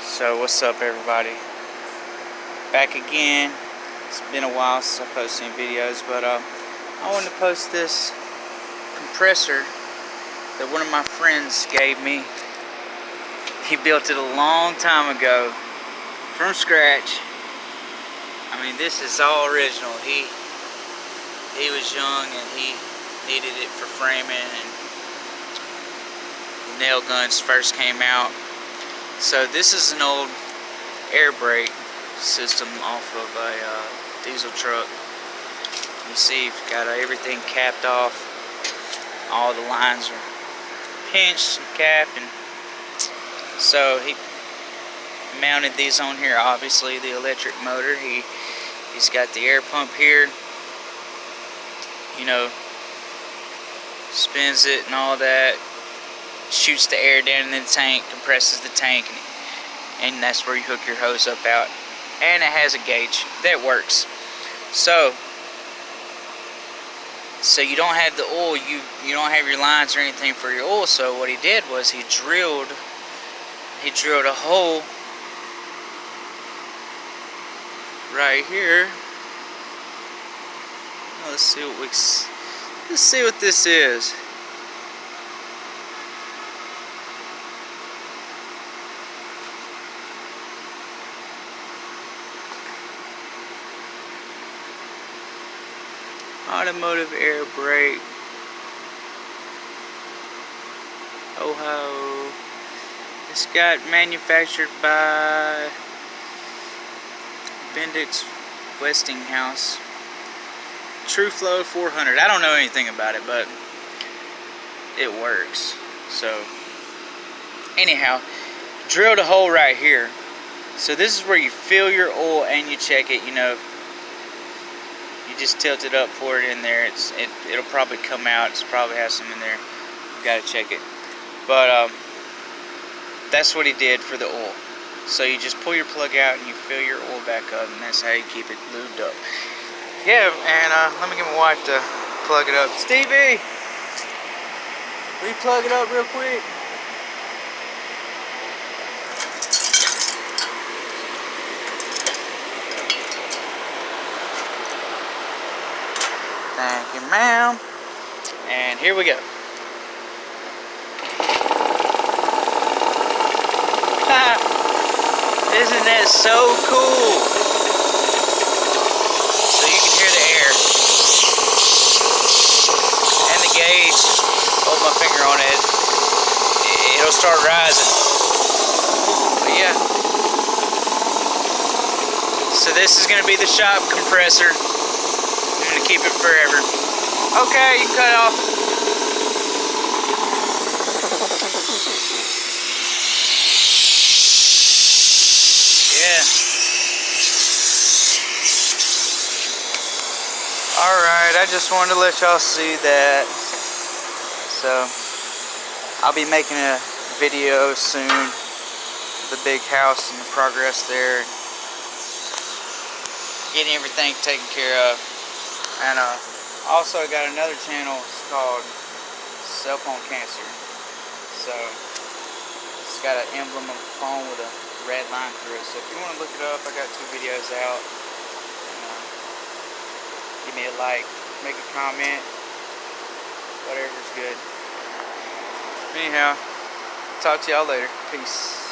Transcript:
So what's up, everybody? Back again. It's been a while since I posted any videos, but I wanted to post this compressor that one of my friends gave me. He built it a long time ago from scratch. I mean, this is all original. He was young and he needed it for framing, and the nail guns first came out. So this is an old air brake system off of a diesel truck. You see, you've got everything capped off. All the lines are pinched and capped, and so he mounted these on here. Obviously, the electric motor. He's got the air pump here. You know, spins it and all that. Shoots the air down in the tank, compresses the tank, and that's where you hook your hose up out. And it has a gauge that works. So you don't have the oil, you don't have your lines or anything for your oil. So what he did was he drilled a hole right here. Let's see what this is. Automotive air brake, Ohio. It's got manufactured by Bendix Westinghouse. True Flow 400. I don't know anything about it, but it works. So anyhow, drilled a hole right here. So this is where you fill your oil and you check it. You know, you just tilt it up, pour it in there. It'll probably come out. It's probably has some in there. You gotta check it. But that's what he did for the oil. So you just pull your plug out and you fill your oil back up, and that's how you keep it lubed up. Yeah, and let me get my wife to plug it up. Stevie, will you plug it up real quick? Thank you, ma'am. And here we go. Isn't that so cool? So you can hear the air. And the gauge, hold my finger on it, it'll start rising. But yeah. So this is going to be the shop compressor. I'm going to keep it forever. Okay, you can cut it off. Yeah. Alright, I just wanted to let y'all see that. So, I'll be making a video soon of the big house and the progress there. Getting everything taken care of. And also I got another channel. It's called Cell Phone Cancer. So it's got an emblem of a phone with a red line through it. So if you want to look it up, I got 2 videos out. Give me a like, make a comment, whatever's good. Anyhow, talk to y'all later. Peace.